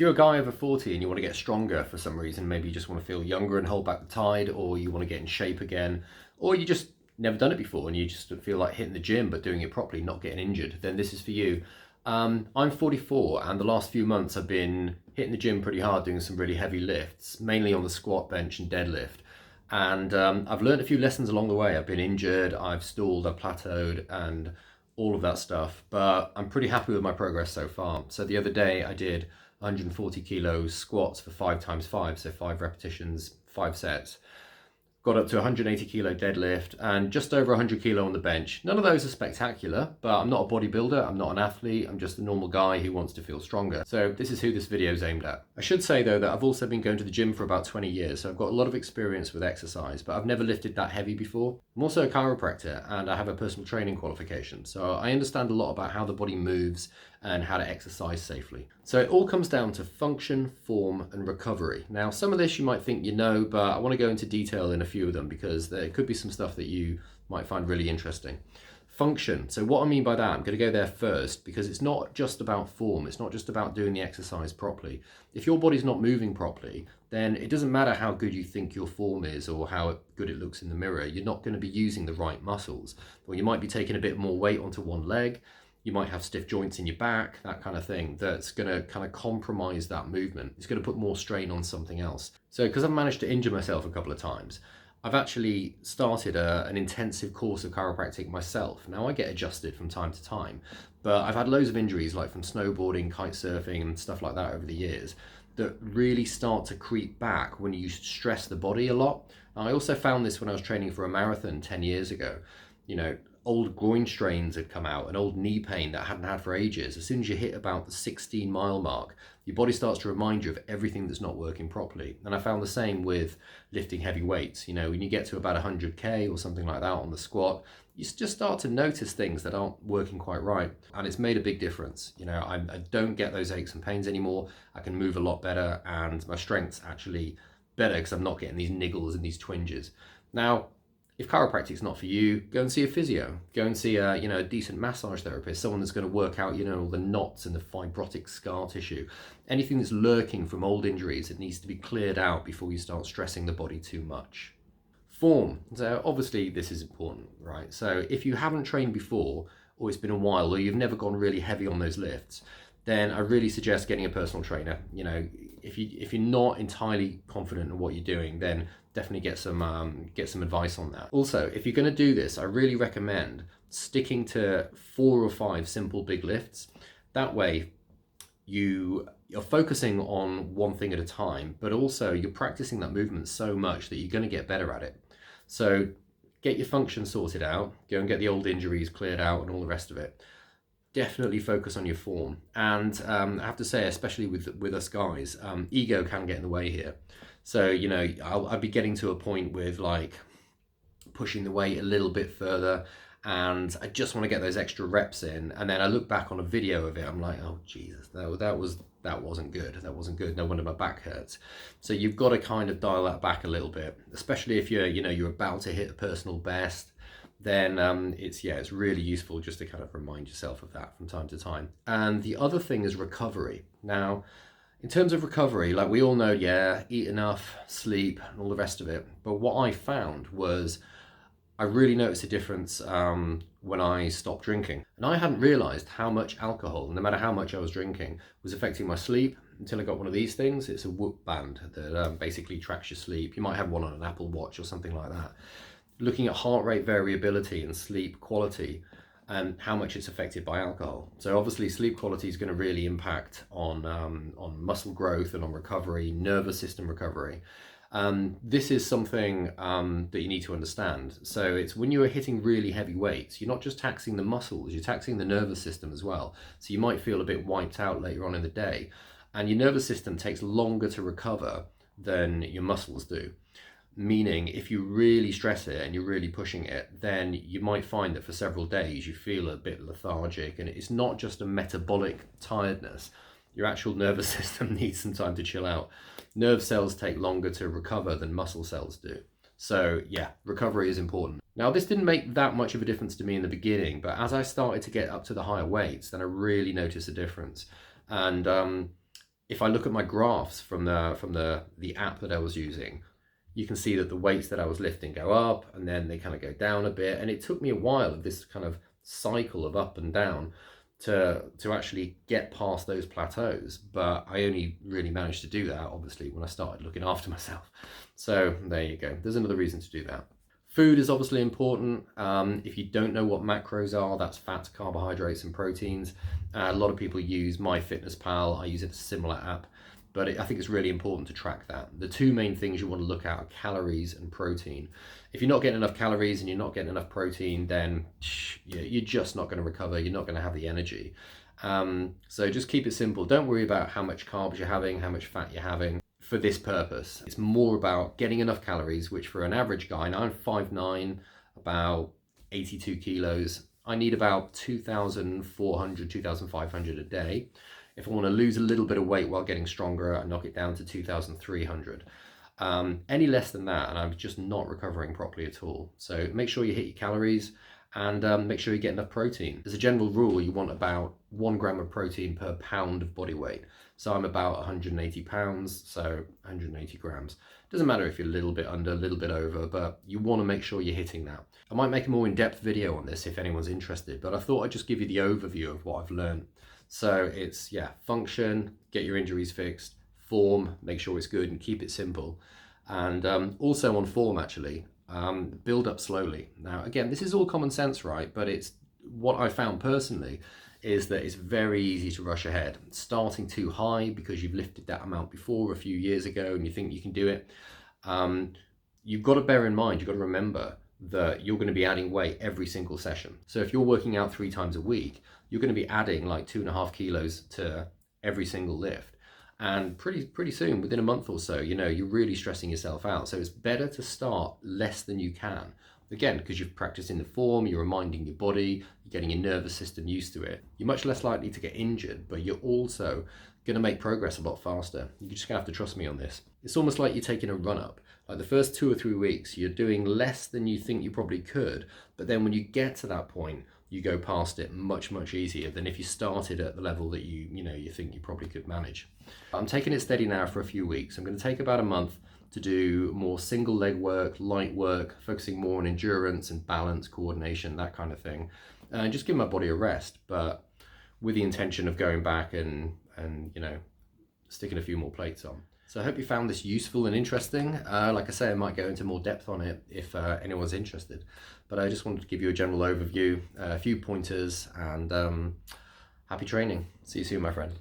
you're a guy over 40 and you want to get stronger for some reason, maybe you just want to feel younger and hold back the tide, or you want to get in shape again, or you just never done it before and you just feel like hitting the gym but doing it properly, not getting injured, then this is for you. I'm 44 and the last few months I've been hitting the gym pretty hard, doing some really heavy lifts, mainly on the squat, bench and deadlift. And I've learned a few lessons along the way. I've been injured, I've stalled, I've plateaued and all of that stuff, but I'm pretty happy with my progress so far. So the other day I did 140 kilos squats for 5 x 5, so 5 repetitions, 5 sets. Got up to 180 kilo deadlift and just over 100 kilo on the bench. None of those are spectacular, but I'm not a bodybuilder, I'm not an athlete, I'm just a normal guy who wants to feel stronger. So this is who this video is aimed at. I should say though that I've also been going to the gym for about 20 years, so I've got a lot of experience with exercise, but I've never lifted that heavy before. I'm also a chiropractor and I have a personal training qualification, so I understand a lot about how the body moves and how to exercise safely. So it all comes down to function, form and recovery. Now some of this you might think you know, but I want to go into detail in a few of them because there could be some stuff that you might find really interesting. Function. So what I mean by that, I'm going to go there first because it's not just about form. It's not just about doing the exercise properly. If your body's not moving properly, then it doesn't matter how good you think your form is or how good it looks in the mirror. You're not going to be using the right muscles. Or you might be taking a bit more weight onto one leg. You might have stiff joints in your back, that kind of thing, that's going to kind of compromise that movement. It's going to put more strain on something else. So because I've managed to injure myself a couple of times, I've actually started an intensive course of chiropractic myself. Now I get adjusted from time to time, but I've had loads of injuries like from snowboarding, kite surfing and stuff like that over the years that really start to creep back when you stress the body a lot. And I also found this when I was training for a marathon 10 years ago. You know, old groin strains had come out and old knee pain that I hadn't had for ages. As soon as you hit about the 16-mile mark, your body starts to remind you of everything that's not working properly. And I found the same with lifting heavy weights. You know, when you get to about 100K or something like that on the squat, you just start to notice things that aren't working quite right. And it's made a big difference. You know, I don't get those aches and pains anymore. I can move a lot better and my strength's actually better because I'm not getting these niggles and these twinges. Now, if chiropractic's not for you, go and see a physio. Go and see a decent massage therapist, someone that's going to work out all the knots and the fibrotic scar tissue. Anything that's lurking from old injuries, it needs to be cleared out before you start stressing the body too much. Form. So obviously this is important, right? So if you haven't trained before, or it's been a while, or you've never gone really heavy on those lifts, then I really suggest getting a personal trainer. You know, if you're not entirely confident in what you're doing, then definitely get some advice on that. Also, if you're going to do this, I really recommend sticking to 4 or 5 simple big lifts. That way you're focusing on one thing at a time, but also you're practicing that movement so much that you're going to get better at it. So get your function sorted out, go and get the old injuries cleared out and all the rest of it. Definitely focus on your form. And I have to say, especially with us guys, ego can get in the way here. So, you know, I'll be getting to a point with like pushing the weight a little bit further and I just want to get those extra reps in. And then I look back on a video of it, I'm like, oh Jesus, that wasn't good. That wasn't good. No wonder my back hurts. So you've got to kind of dial that back a little bit, especially if you're about to hit a personal best. Then it's really useful just to kind of remind yourself of that from time to time. And the other thing is recovery. Now, in terms of recovery, like we all know, eat enough, sleep, and all the rest of it. But what I found was I really noticed a difference when I stopped drinking. And I hadn't realized how much alcohol, no matter how much I was drinking, was affecting my sleep until I got one of these things. It's a Whoop band that basically tracks your sleep. You might have one on an Apple Watch or something like that. Looking at heart rate variability and sleep quality and how much it's affected by alcohol. So obviously sleep quality is going to really impact on muscle growth and on recovery, nervous system recovery. This is something that you need to understand. So it's when you are hitting really heavy weights, you're not just taxing the muscles, you're taxing the nervous system as well. So you might feel a bit wiped out later on in the day. And your nervous system takes longer to recover than your muscles do. Meaning if you really stress it and you're really pushing it, then you might find that for several days you feel a bit lethargic, and it's not just a metabolic tiredness. Your actual nervous system needs some time to chill out. Nerve cells take longer to recover than muscle cells do. So yeah, recovery is important. Now this didn't make that much of a difference to me in the beginning, but as I started to get up to the higher weights, then I really noticed a difference. And if I look at my graphs from the app that I was using, you can see that the weights that I was lifting go up and then they kind of go down a bit. And it took me a while of this kind of cycle of up and down to actually get past those plateaus. But I only really managed to do that, obviously, when I started looking after myself. So there you go. There's another reason to do that. Food is obviously important. If you don't know what macros are, that's fats, carbohydrates, and proteins. A lot of people use MyFitnessPal. I use it as a similar app, but I think it's really important to track that. The two main things you want to look at are calories and protein. If you're not getting enough calories and you're not getting enough protein, then you're just not going to recover. You're not going to have the energy. So just keep it simple. Don't worry about how much carbs you're having, how much fat you're having. For this purpose, it's more about getting enough calories, which for an average guy, and I'm 5'9", about 82 kilos, I need about 2,400, 2,500 a day. If I want to lose a little bit of weight while getting stronger, I knock it down to 2,300. Any less than that, and I'm just not recovering properly at all. So make sure you hit your calories and make sure you get enough protein. As a general rule, you want about 1 gram of protein per pound of body weight. So I'm about 180 pounds, so 180 grams. Doesn't matter if you're a little bit under, a little bit over, but you want to make sure you're hitting that. I might make a more in-depth video on this if anyone's interested, but I thought I'd just give you the overview of what I've learned. So it's, function, get your injuries fixed, form, make sure it's good and keep it simple. And also on form, actually, build up slowly. Now, again, this is all common sense, right? But it's what I found personally is that it's very easy to rush ahead. Starting too high because you've lifted that amount before a few years ago and you think you can do it. You've got to bear in mind, you've got to remember that you're going to be adding weight every single session. So if you're working out 3 times a week, you're going to be adding like 2.5 kilos to every single lift. And pretty soon, within a month or so, you're really stressing yourself out. So it's better to start less than you can. Again, because you've practiced in the form, you're reminding your body, you're getting your nervous system used to it. You're much less likely to get injured, but you're also going to make progress a lot faster. You're just going to have to trust me on this. It's almost like you're taking a run up. Like the first 2 or 3 weeks, you're doing less than you think you probably could. But then when you get to that point, you go past it much easier than if you started at the level that you think you probably could manage. I'm taking it steady now for a few weeks. I'm going to take about a month to do more single leg work, light work, focusing more on endurance and balance, coordination, that kind of thing. And just give my body a rest, but with the intention of going back and sticking a few more plates on. So I hope you found this useful and interesting. Like I say, I might go into more depth on it if anyone's interested. But I just wanted to give you a general overview, a few pointers, and happy training. See you soon, my friend.